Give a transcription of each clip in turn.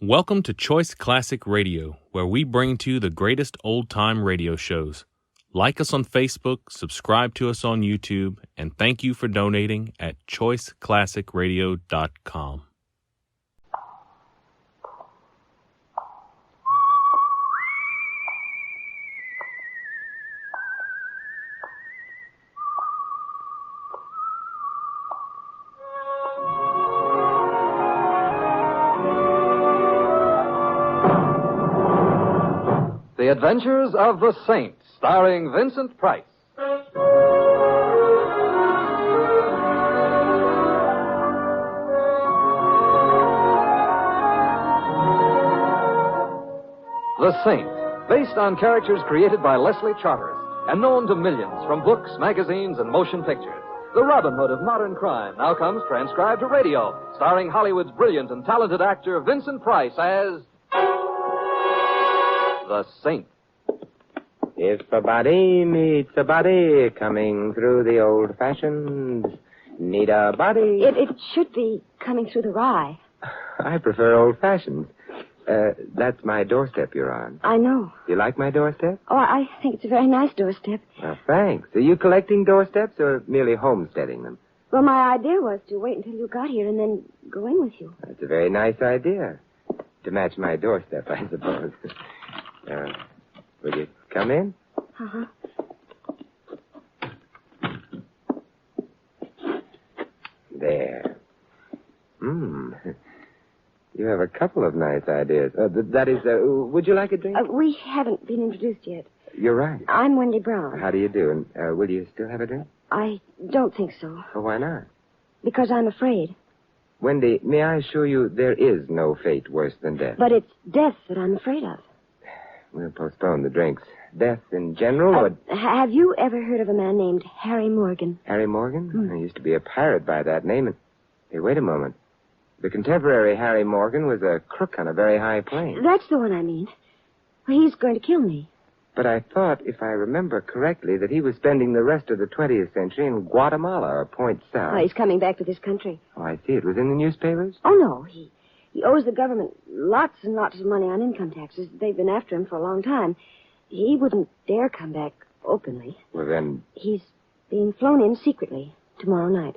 Welcome to Choice Classic Radio, where we bring to you the greatest old-time radio shows. Like us on Facebook, subscribe to us on YouTube, and thank you for donating at choiceclassicradio.com. The Adventures of the Saint, starring Vincent Price. The Saint, based on characters created by Leslie Charteris and known to millions from books, magazines, and motion pictures. The Robin Hood of modern crime now comes transcribed to radio, starring Hollywood's brilliant and talented actor Vincent Price as The Saint. If a body meets a body coming through the old-fashioned, need a body... It should be coming through the rye. I prefer old-fashioned. That's my doorstep you're on. I know. You like my doorstep? Oh, I think it's a very nice doorstep. Well, thanks. Are you collecting doorsteps or merely homesteading them? Well, my idea was to wait until you got here and then go in with you. That's a very nice idea. To match my doorstep, I suppose. Will you come in? Uh-huh. There. You have a couple of nice ideas. Would you like a drink? We haven't been introduced yet. You're right. I'm Wendy Brown. How do you do? And will you still have a drink? I don't think so. Oh, why not? Because I'm afraid. Wendy, may I assure you there is no fate worse than death? But it's death that I'm afraid of. We'll postpone the drinks. Death in general, or... Have you ever heard of a man named Harry Morgan? Harry Morgan? I used to be a pirate by that name. And... Hey, wait a moment. The contemporary Harry Morgan was a crook on a very high plane. That's the one I mean. Well, he's going to kill me. But I thought, if I remember correctly, that he was spending the rest of the 20th century in Guatemala or Point South. Oh, he's coming back to this country. Oh, I see. It was in the newspapers? Oh, no. He owes the government lots and lots of money on income taxes. They've been after him for a long time. He wouldn't dare come back openly. Well, then... He's being flown in secretly tomorrow night.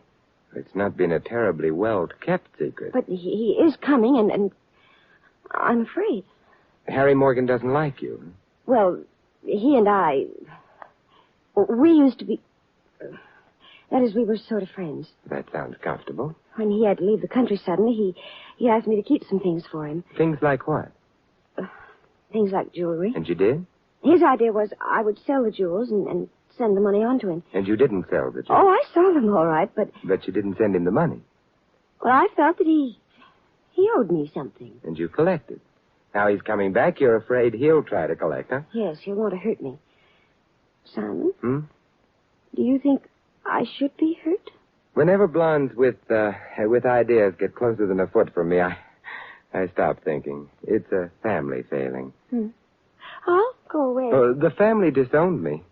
It's not been a terribly well-kept secret. But he is coming, and I'm afraid. Harry Morgan doesn't like you. Well, he and I... We used to be... That is, we were sort of friends. That sounds comfortable. When he had to leave the country suddenly, he asked me to keep some things for him. Things like what? Things like jewelry. And you did? His idea was I would sell the jewels and send the money on to him. And you didn't sell the jewels? Oh, I sold them all right, but... But you didn't send him the money? Well, I felt that he owed me something. And you collected. Now he's coming back, you're afraid he'll try to collect, huh? Yes, he'll want to hurt me. Simon? Do you think I should be hurt? Whenever blondes with ideas get closer than a foot from me, I stop thinking. It's a family failing. I'll go away. Oh, the family disowned me.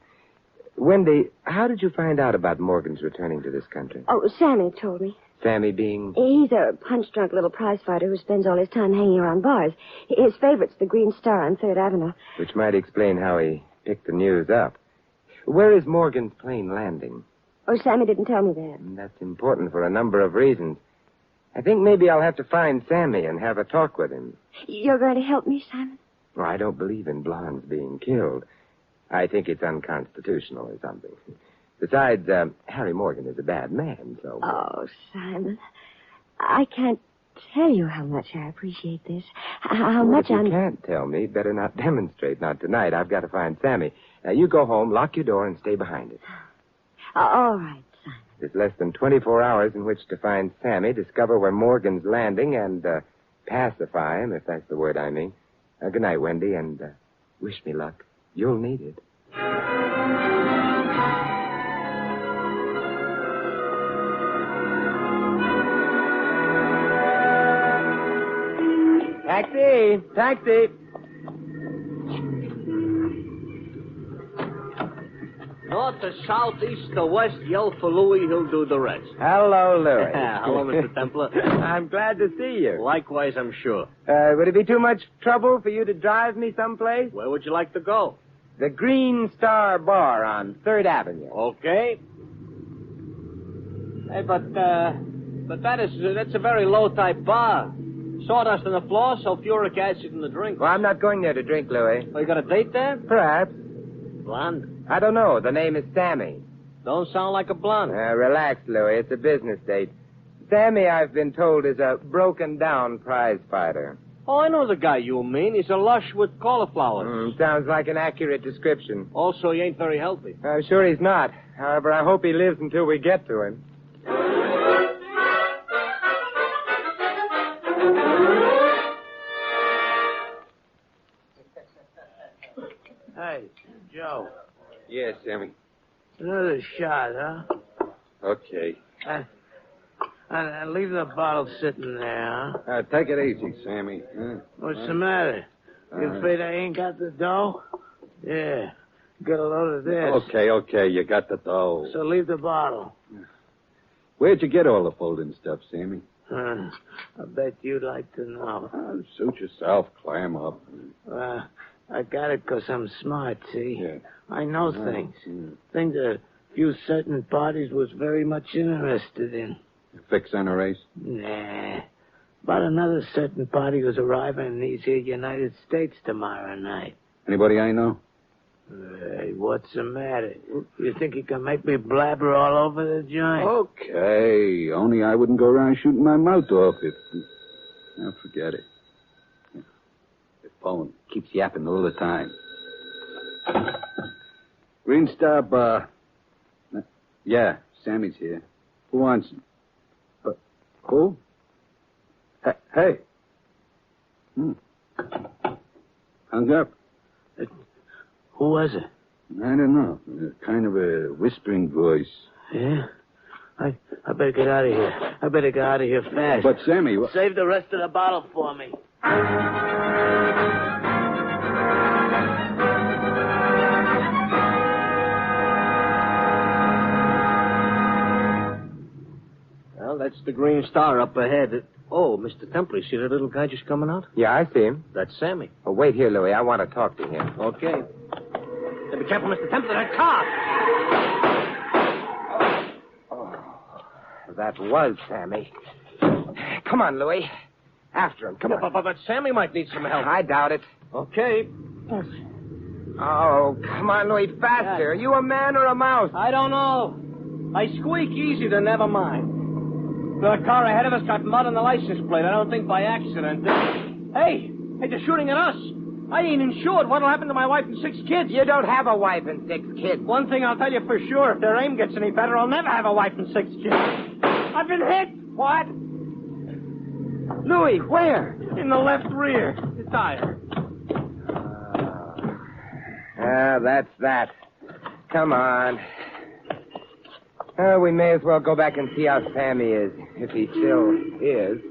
Wendy, how did you find out about Morgan's returning to this country? Oh, Sammy told me. Sammy being... He's a punch-drunk little prizefighter who spends all his time hanging around bars. His favorite's the Green Star on 3rd Avenue. Which might explain how he picked the news up. Where is Morgan's plane landing? Oh, Sammy didn't tell me that. That's important for a number of reasons. I think maybe I'll have to find Sammy and have a talk with him. You're going to help me, Simon? Well, I don't believe in blondes being killed. I think it's unconstitutional or something. Besides, Harry Morgan is a bad man, so... Oh, Simon, I can't tell you how much I appreciate this. How much if you can't tell me, better not demonstrate. Not tonight. I've got to find Sammy. Now, you go home, lock your door, and stay behind it. All right, Simon. There's less than 24 hours in which to find Sammy, discover where Morgan's landing, and pacify him, if that's the word I mean. Good night, Wendy, and wish me luck. You'll need it. Taxi! Taxi! No North to south, east to west, yell for Louis, he'll do the rest. Hello, Louis. Hello, Mr. Templar. I'm glad to see you. Likewise, I'm sure. Would it be too much trouble for you to drive me someplace? Where would you like to go? The Green Star Bar on 3rd Avenue. Okay. Hey, but that's a very low-type bar. Sawdust on the floor, sulfuric acid in the drink. Well, I'm not going there to drink, Louis. Oh, you got a date there? Perhaps. Blonde? I don't know. The name is Sammy. Don't sound like a blonde. Relax, Louis. It's a business date. Sammy, I've been told, is a broken-down prize fighter. Oh, I know the guy you mean. He's a lush with cauliflowers. Sounds like an accurate description. Also, he ain't very healthy. I'm sure he's not. However, I hope he lives until we get to him. Hey, Joe. Yes, Sammy. Another shot, huh? Okay. And leave the bottle sitting there, huh? Take it easy, Sammy. What's the matter? You afraid I ain't got the dough? Yeah. Get a load of this. Okay. You got the dough. So leave the bottle. Where'd you get all the folding stuff, Sammy? I bet you'd like to know. Suit yourself. Clam up. I got it 'cause I'm smart, see? Yeah. I know things. Things a few certain parties was very much interested in. Fix on a race? Nah. About another certain party who's arriving in these here United States tomorrow night. Anybody I know? Hey, what's the matter? You think you can make me blabber all over the joint? Okay. Only I wouldn't go around shooting my mouth off if... Now, forget it. The phone keeps yapping all the time. Green Star Bar. Yeah, Sammy's here. Who wants him? Who? Hey. Hung up. Who was it? I don't know. Kind of a whispering voice. Yeah? I better get out of here. I better get out of here fast. But, Sammy... Save the rest of the bottle for me. Well, that's the Green Star up ahead. Oh, Mr. Templar, you see that little guy just coming out? Yeah, I see him. That's Sammy. Oh, wait here, Louis. I want to talk to him. Okay. Hey, be careful, Mr. Templar, that car! That was Sammy. Come on, Louis. After him. Come on. But Sammy might need some help. I doubt it. Okay. Oh, come on, Louis. Faster. Are you a man or a mouse? I don't know. I squeak easy, then never mind. The car ahead of us got mud on the license plate. I don't think by accident. Hey, they're shooting at us. I ain't insured. What'll happen to my wife and 6 kids? You don't have a wife and 6 kids. One thing I'll tell you for sure. If their aim gets any better, I'll never have a wife and 6 kids. I've been hit. What? Louis, where? In the left rear. The tire. That's that. Come on. We may as well go back and see how Sammy is, if he still is.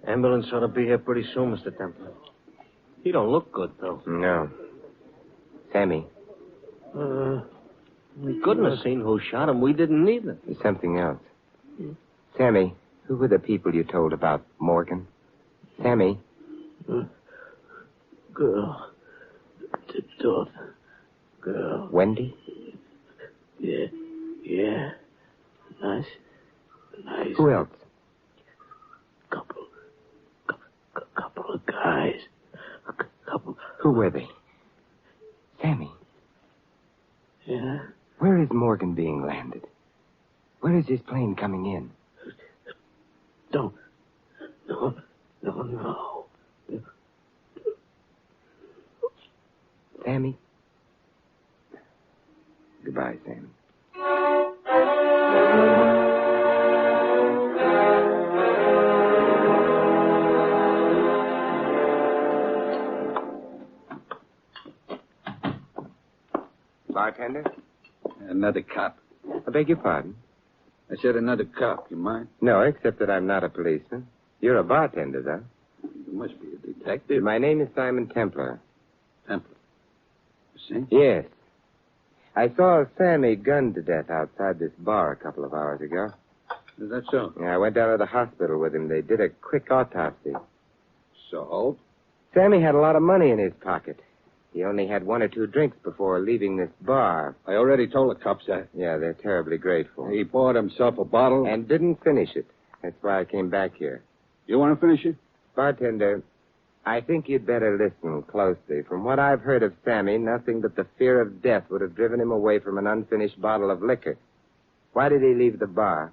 Ambulance ought to be here pretty soon, Mr. Templar. He don't look good, though. No. Sammy. We couldn't have seen who shot him. We didn't either. There's something else. Sammy, who were the people you told about Morgan? Sammy? Girl. Tipped off. Girl. Wendy? Yeah. Nice. Who else? Couple of guys. Who were they? Sammy. Yeah? Where is Morgan being landed? Where is his plane coming in? No. Sammy? Goodbye, Sammy. Bartender? Another cop. I beg your pardon? I said another cop. You mind? No, except that I'm not a policeman. You're a bartender, though. You must be a detective. My name is Simon Templar. Templar. You see? Yes. I saw Sammy gunned to death outside this bar a couple of hours ago. Is that so? Yeah, I went down to the hospital with him. They did a quick autopsy. So? Sammy had a lot of money in his pocket. He only had 1 or 2 drinks before leaving this bar. I already told the cops that. Yeah, they're terribly grateful. He bought himself a bottle. And didn't finish it. That's why I came back here. You want to finish it? Bartender, I think you'd better listen closely. From what I've heard of Sammy, nothing but the fear of death would have driven him away from an unfinished bottle of liquor. Why did he leave the bar?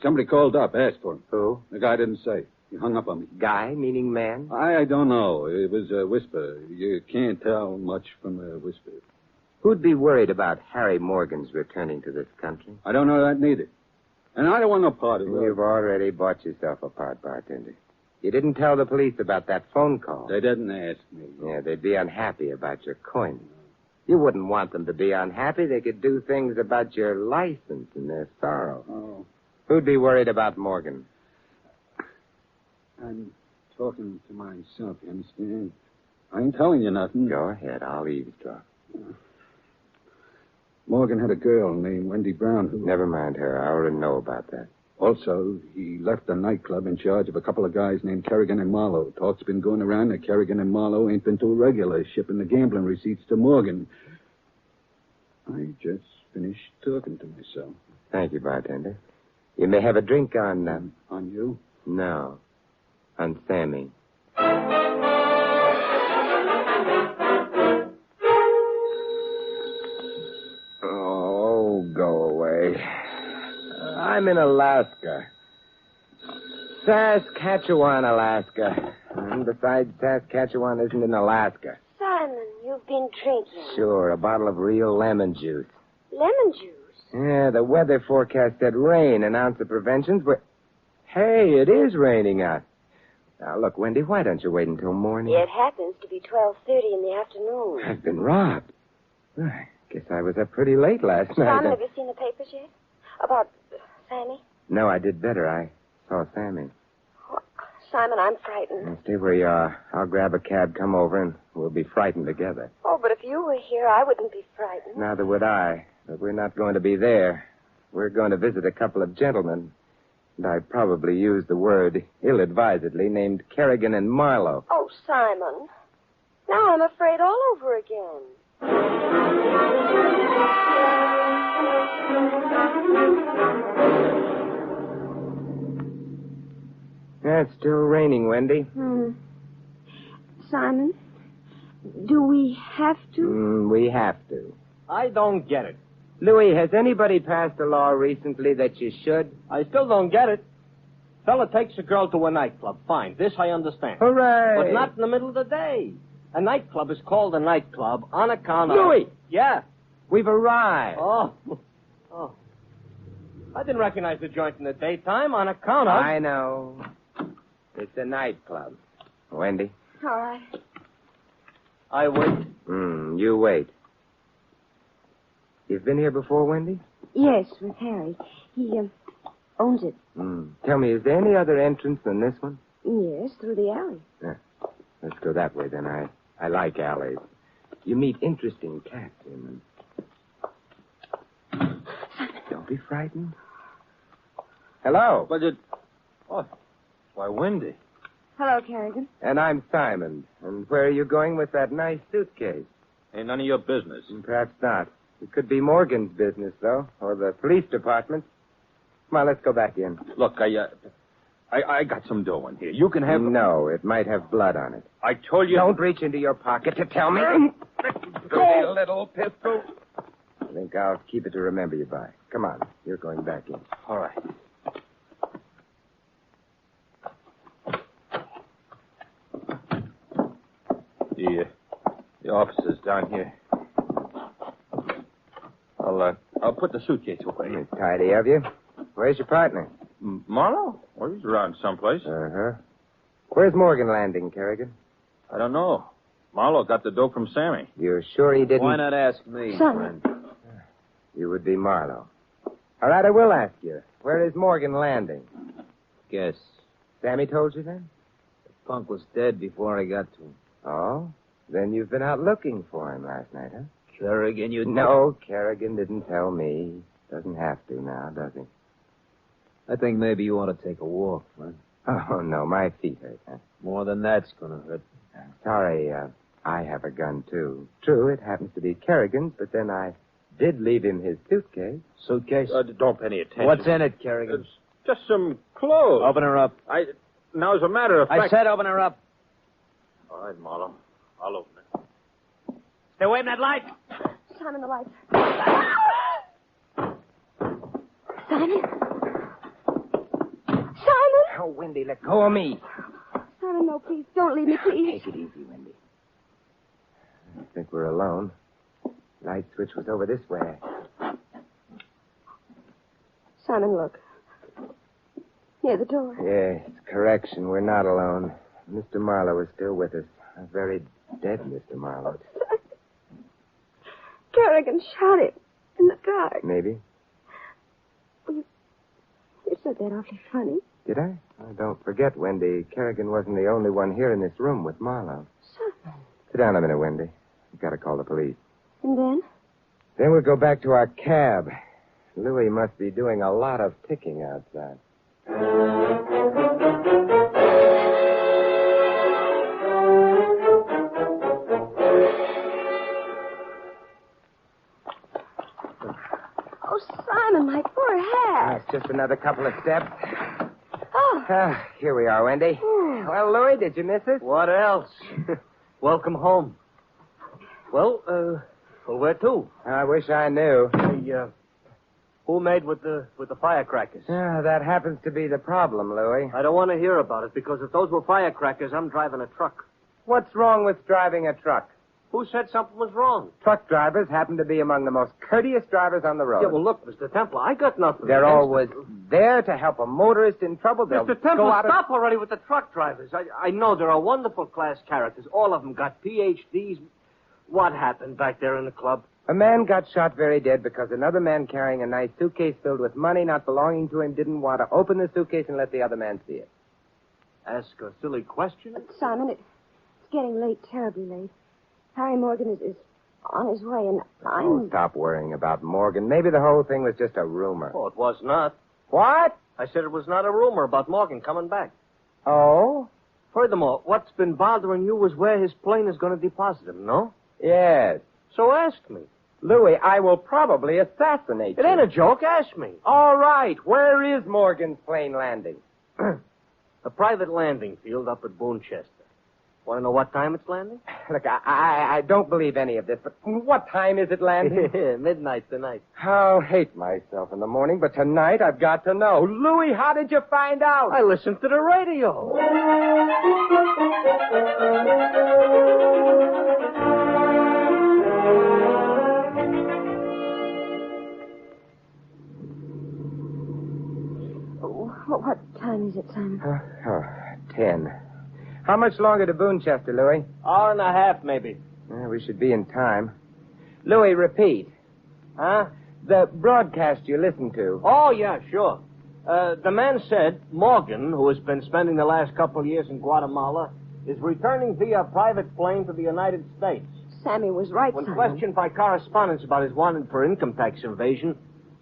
Somebody called up, asked for him. Who? The guy didn't say. He hung up on me. Guy, meaning man? I don't know. It was a whisper. You can't tell much from a whisper. Who'd be worried about Harry Morgan's returning to this country? I don't know that neither. And I don't want no part of it. You've already bought yourself a part, bartender. You didn't tell the police about that phone call. They didn't ask me. Yeah, they'd be unhappy about your coin. You wouldn't want them to be unhappy. They could do things about your license in their sorrow. Oh. Who'd be worried about Morgan? I'm talking to myself, you understand? I ain't telling you nothing. Go ahead. I'll eavesdrop. Morgan had a girl named Wendy Brown who... Never mind her. I already know about that. Also, he left the nightclub in charge of a couple of guys named Kerrigan and Marlowe. Talk's been going around that Kerrigan and Marlowe ain't been too regular, shipping the gambling receipts to Morgan. I just finished talking to myself. Thank you, bartender. You may have a drink on... On you? No. On Sammy. Oh, go away. I'm in Alaska. Saskatchewan, Alaska. And besides, Saskatchewan isn't in Alaska. Simon, you've been drinking. Sure, a bottle of real lemon juice. Lemon juice? Yeah, the weather forecast said rain. An ounce of preventions, but... Hey, it is raining out. Now, look, Wendy, why don't you wait until morning? It happens to be 12:30 in the afternoon. I've been robbed. I guess I was up pretty late last night. Simon, have you seen the papers yet? About Sammy? No, I did better. I saw Sammy. Oh, Simon, I'm frightened. Now, stay where you are. I'll grab a cab, come over, and we'll be frightened together. Oh, but if you were here, I wouldn't be frightened. Neither would I. But we're not going to be there. We're going to visit a couple of gentlemen. And I probably used the word ill-advisedly, named Kerrigan and Marlowe. Oh, Simon. Now I'm afraid all over again. Yeah, it's still raining, Wendy. Simon, do we have to? We have to. I don't get it. Louis, has anybody passed a law recently that you should? I still don't get it. Fella takes a girl to a nightclub. Fine. This I understand. Hooray! But not in the middle of the day. A nightclub is called a nightclub on account of... Louis! Yeah. We've arrived. Oh. I didn't recognize the joint in the daytime on account of... I know. It's a nightclub. Wendy? All right. I wait. You wait. You've been here before, Wendy? Yes, with Harry. He owns it. Tell me, is there any other entrance than this one? Yes, through the alley. Let's go that way, then. I like alleys. You meet interesting cats in them. Don't be frightened. Hello. But it... Oh, why, Wendy. Hello, Kerrigan. And I'm Simon. And where are you going with that nice suitcase? Ain't none of your business. Perhaps not. It could be Morgan's business, though, or the police department. Come on, let's go back in. Look, I got some dough in here. You can have... No, it might have blood on it. I told you... Don't reach into your pocket to tell me. Go, little pistol. I think I'll keep it to remember you by. Come on, you're going back in. All right. The officer's down here. I'll put the suitcase away. It's tidy of you. Where's your partner? Marlowe? Well, he's around someplace. Uh-huh. Where's Morgan landing, Kerrigan? I don't know. Marlowe got the dough from Sammy. You're sure he didn't... Why not ask me, Simon. friend? You would be Marlowe. All right, I will ask you. Where is Morgan landing? Guess. Sammy told you that? The punk was dead before I got to him. Oh? Then you've been out looking for him last night, huh? Kerrigan, you... No, Kerrigan didn't tell me. Doesn't have to now, does he? I think maybe you ought to take a walk, Flint. Oh, no, my feet hurt, huh? More than that's gonna hurt. Sorry, I have a gun, too. True, it happens to be Kerrigan's, but then I did leave him his suitcase. Suitcase? Don't pay any attention. What's in it, Kerrigan? It's just some clothes. Open her up. Now, as a matter of fact... I said open her up. All right, Marlowe. I'll open it. Stay away from that light. Simon, the lights. Simon? Simon? Oh, Wendy, let go of me. Simon, no, please. Don't leave me, please. Take it easy, Wendy. I think we're alone. Light switch was over this way. Simon, look. Near the door. Yes, correction. We're not alone. Mr. Marlowe is still with us. A very dead Mr. Marlowe. Kerrigan shot him in the dark. Maybe. You said that awfully funny. Did I? Oh, don't forget, Wendy, Kerrigan wasn't the only one here in this room with Marlowe. Simon. Sit down a minute, Wendy. We've got to call the police. And then? Then we'll go back to our cab. Louis must be doing a lot of ticking outside. Oh, Simon, my poor hat. It's just another couple of steps. Oh. Here we are, Wendy. Well, Louis, did you miss us? What else? Welcome home. Well, where to? I wish I knew. Who made with the firecrackers? That happens to be the problem, Louis. I don't want to hear about it, because if those were firecrackers, I'm driving a truck. What's wrong with driving a truck? Who said something was wrong? Truck drivers happen to be among the most courteous drivers on the road. Yeah, well, look, Mr. Templar, I got nothing. They're against always there to help a motorist in trouble. They'll Mr. go Templar, out stop already with the truck drivers. I know there are wonderful class characters. All of them got PhDs. What happened back there in the club? A man got shot very dead because another man carrying a nice suitcase filled with money not belonging to him didn't want to open the suitcase and let the other man see it. Ask a silly question? Simon, it's getting late, terribly late. Harry Morgan is on his way, and I'm... Oh, stop worrying about Morgan. Maybe the whole thing was just a rumor. Oh, it was not. What? I said it was not a rumor about Morgan coming back. Oh? Furthermore, what's been bothering you was where his plane is going to deposit him, no? Yes. So ask me. Louis, I will probably assassinate you. It ain't a joke. Ask me. All right. Where is Morgan's plane landing? A private landing field up at Boonchester. Want to know what time it's landing? Look, I don't believe any of this, but what time is it landing? Midnight tonight. I'll hate myself in the morning, but tonight I've got to know. Louis, how did you find out? I listened to the radio. What time is it, Simon? 10. How much longer to Boonchester, Louis? Hour and a half, maybe. We should be in time. Louis, repeat. Huh? The broadcast you listened to. Oh, yeah, sure. The man said Morgan, who has been spending the last couple of years in Guatemala, is returning via private plane to the United States. Sammy was right, When Simon. questioned by correspondents about his wanted for income tax evasion,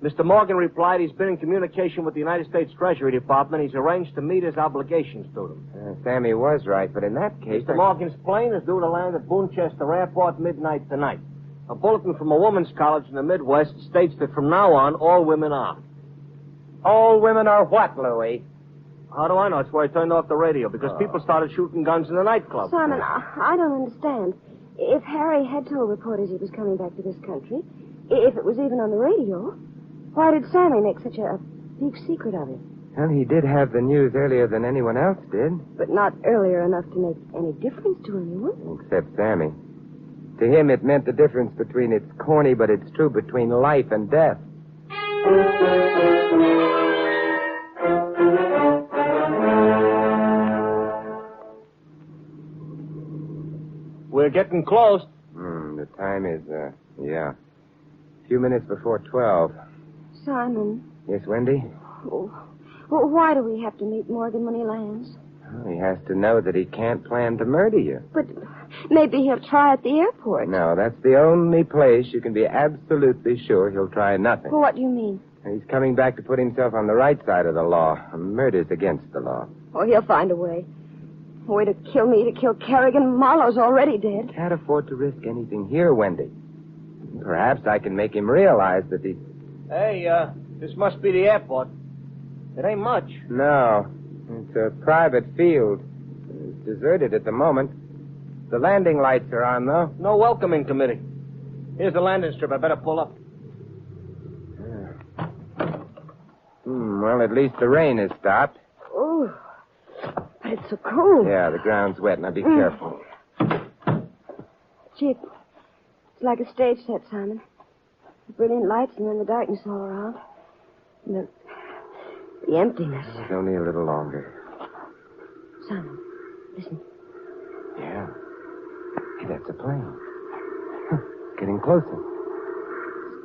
Mr. Morgan replied he's been in communication with the United States Treasury Department. He's arranged to meet his obligations to them. Sammy was right, but in that case... Mr. Morgan's plane is due to land at Boonchester Airport midnight tonight. A bulletin from a woman's college in the Midwest states that from now on, all women are. All women are what, Louis? How do I know? It's where I turned off the radio, because people started shooting guns in the nightclub. Simon, I don't understand. If Harry had told reporters he was coming back to this country, if it was even on the radio, why did Sammy make such a big secret of it? Well, he did have the news earlier than anyone else did. But not earlier enough to make any difference to anyone. Except Sammy. To him, it meant the difference between it's corny, but it's true, between life and death. We're getting close. The time is, a few minutes before 12. Simon, Yes, Wendy? Oh, well, why do we have to meet Morgan when he lands? Well, he has to know that he can't plan to murder you. But maybe he'll try at the airport. No, that's the only place you can be absolutely sure he'll try nothing. Well, what do you mean? He's coming back to put himself on the right side of the law. Murder's against the law. Oh, he'll find a way. A way to kill me, to kill Kerrigan. Marlowe's already dead. Can't afford to risk anything here, Wendy. Perhaps I can make him realize that he... Hey, this must be the airport. It ain't much. No, it's a private field. It's deserted at the moment. The landing lights are on, though. No welcoming committee. Here's the landing strip. I better pull up. Well, at least the rain has stopped. Oh, but it's so cold. Yeah, the ground's wet. Now be careful. Gee, it's like a stage set, Simon. The brilliant lights and then the darkness all around. And the emptiness. It's only a little longer. Simon, listen. Yeah. Hey, that's a plane. Huh, it's getting closer.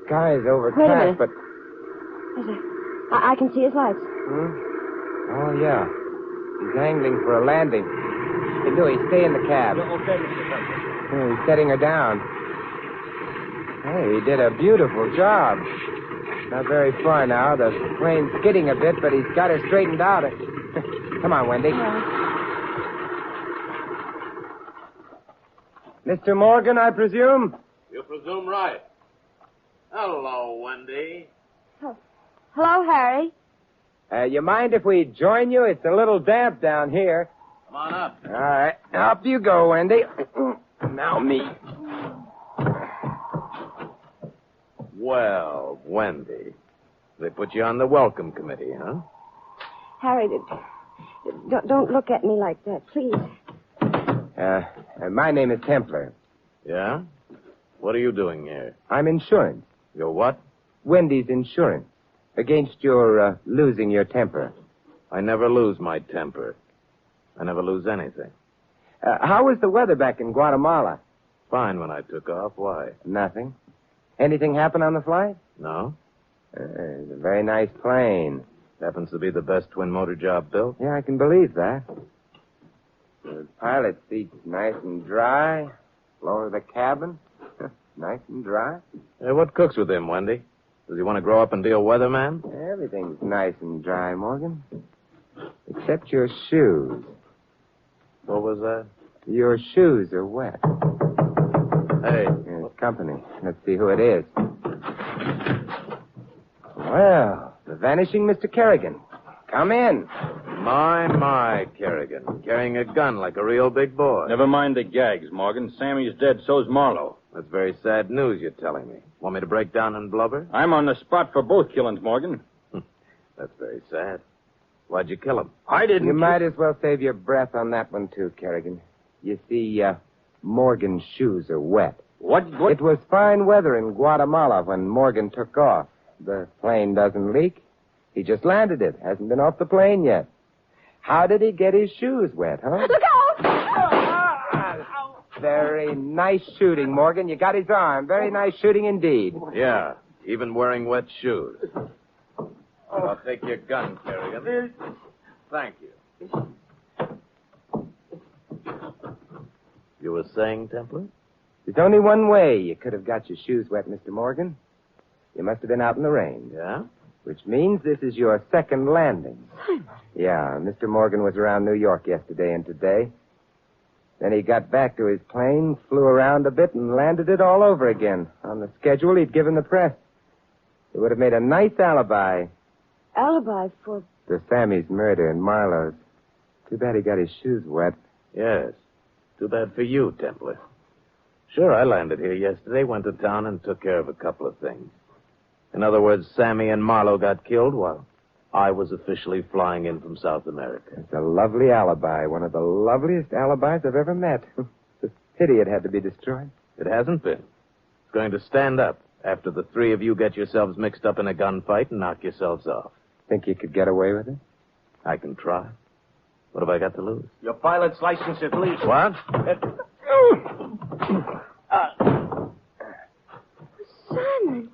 Sky's Wait a overcast, minute. but... I can see his lights. Oh, yeah. He's angling for a landing. Hey, Dewey, stay in the cab. Okay, Mr. Tucker. Oh, he's setting her down. Hey, he did a beautiful job. Not very far now. The plane's skidding a bit, but he's got her straightened out. Come on, Wendy. Mr. Morgan, I presume? You presume right. Hello, Wendy. Hello, Harry. You mind if we join you? It's a little damp down here. Come on up. All right. Up you go, Wendy. Now me. Well, Wendy, they put you on the welcome committee, huh? Harry, don't look at me like that, please. My name is Templar. Yeah? What are you doing here? I'm insurance. You're what? Wendy's insurance. Against your losing your temper. I never lose my temper. I never lose anything. How was the weather back in Guatemala? Fine when I took off. Why? Nothing. Anything happen on the flight? No? It's a very nice plane. Happens to be the best twin-motor job built. Yeah, I can believe that. The pilot seat's nice and dry. Floor of the cabin, nice and dry. Hey, what cooks with him, Wendy? Does he want to grow up and be a weatherman? Everything's nice and dry, Morgan. Except your shoes. What was that? Your shoes are wet. Hey. It's company. Let's see who it is. Well, the vanishing Mr. Kerrigan. Come in. My, Kerrigan. Carrying a gun like a real big boy. Never mind the gags, Morgan. Sammy's dead, so's Marlowe. That's very sad news you're telling me. Want me to break down and blubber? I'm on the spot for both killings, Morgan. That's very sad. Why'd you kill him? I didn't... You might as well save your breath on that one, too, Kerrigan. You see, Morgan's shoes are wet. What? It was fine weather in Guatemala when Morgan took off. The plane doesn't leak. He just landed it. Hasn't been off the plane yet. How did he get his shoes wet, huh? Look out! Very nice shooting, Morgan. You got his arm. Very nice shooting indeed. Yeah, even wearing wet shoes. I'll take your gun, Kerrigan. Thank you. You were saying, Templar? There's only one way you could have got your shoes wet, Mr. Morgan. You must have been out in the rain. Yeah? Which means this is your second landing. Yeah, Mr. Morgan was around New York yesterday and today. Then he got back to his plane, flew around a bit, and landed it all over again on the schedule he'd given the press. It would have made a nice alibi. Alibi for... For Sammy's murder and Marlowe's. Too bad he got his shoes wet. Yes. Too bad for you, Templar. Sure, I landed here yesterday, went to town, and took care of a couple of things. In other words, Sammy and Marlowe got killed while I was officially flying in from South America. It's a lovely alibi. One of the loveliest alibis I've ever met. It's a pity it had to be destroyed. It hasn't been. It's going to stand up after the three of you get yourselves mixed up in a gunfight and knock yourselves off. Think you could get away with it? I can try. What have I got to lose? Your pilot's license at least. What? Simon,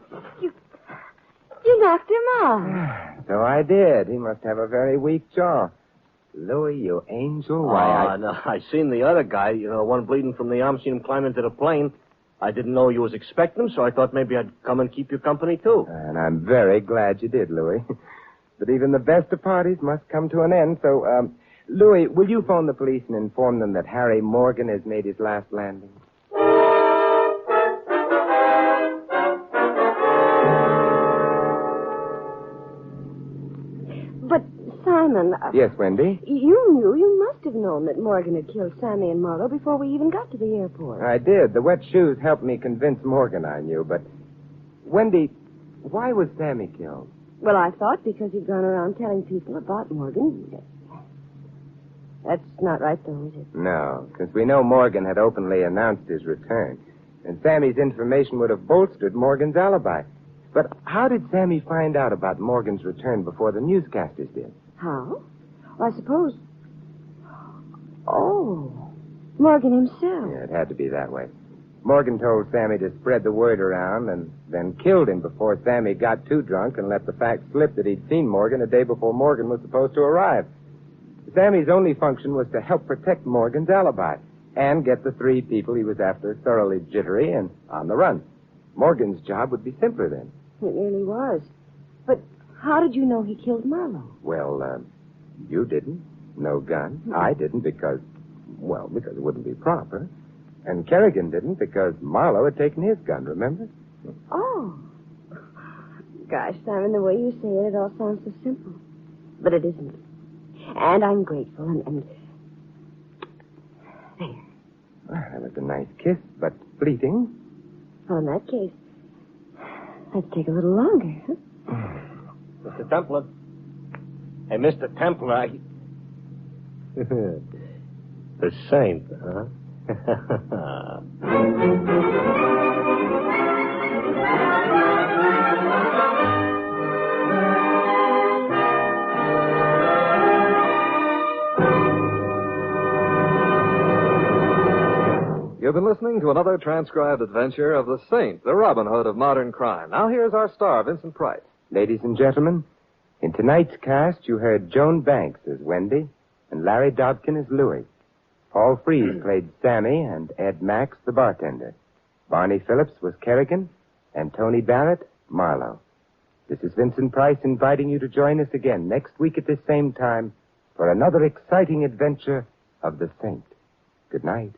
you knocked him smile. So I did. He must have a very weak jaw. Louis, you angel. Why, No, I seen the other guy, one bleeding from the arm, seen him climb into the plane. I didn't know you was expecting him, so I thought maybe I'd come and keep you company, too. And I'm very glad you did, Louis. But even the best of parties must come to an end, so, Louis, will you phone the police and inform them that Harry Morgan has made his last landing? But, Simon... Yes, Wendy? You must have known that Morgan had killed Sammy and Marlowe before we even got to the airport. I did. The wet shoes helped me convince Morgan I knew, but... Wendy, why was Sammy killed? Well, I thought because he'd gone around telling people about Morgan. That's not right, though, is it? No, because we know Morgan had openly announced his return, and Sammy's information would have bolstered Morgan's alibi. But how did Sammy find out about Morgan's return before the newscasters did? How? Well, I suppose... Oh, Morgan himself. Yeah, it had to be that way. Morgan told Sammy to spread the word around and then killed him before Sammy got too drunk and let the fact slip that he'd seen Morgan a day before Morgan was supposed to arrive. Sammy's only function was to help protect Morgan's alibi and get the three people he was after thoroughly jittery and on the run. Morgan's job would be simpler then. It really was. But how did you know he killed Marlowe? Well, you didn't. No gun. I didn't because it wouldn't be proper. And Kerrigan didn't because Marlowe had taken his gun, remember? Oh. Gosh, Simon, the way you say it all sounds so simple. But it isn't. And I'm grateful, and... There. Well, that was a nice kiss, but fleeting. Well, in that case, let's take a little longer, huh? Mr. Templar. Hey, Mr. Templar, The saint, huh? You've been listening to another transcribed adventure of the Saint, the Robin Hood of modern crime. Now here's our star, Vincent Price. Ladies and gentlemen, in tonight's cast, you heard Joan Banks as Wendy and Larry Dobkin as Louis. Paul Frees played Sammy and Ed Max, the bartender. Barney Phillips was Kerrigan, and Tony Barrett, Marlowe. This is Vincent Price inviting you to join us again next week at this same time for another exciting adventure of the Saint. Good night.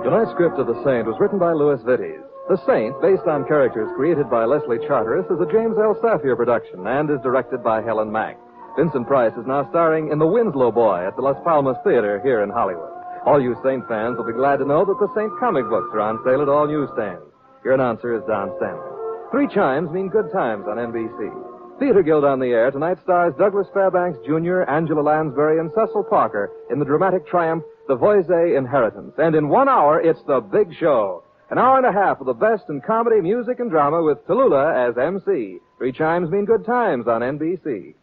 Tonight's script of The Saint was written by Louis Vittes. The Saint, based on characters created by Leslie Charteris, is a James L. Safier production and is directed by Helen Mack. Vincent Price is now starring in The Winslow Boy at the Las Palmas Theater here in Hollywood. All you Saint fans will be glad to know that the Saint comic books are on sale at all newsstands. Your announcer is Don Stanley. 3 chimes mean good times on NBC. Theater Guild on the Air tonight stars Douglas Fairbanks Jr., Angela Lansbury, and Cecil Parker in the dramatic triumph, The Voisey Inheritance. And in 1 hour, it's the big show. An hour and a half of the best in comedy, music, and drama with Tallulah as MC. 3 chimes mean good times on NBC.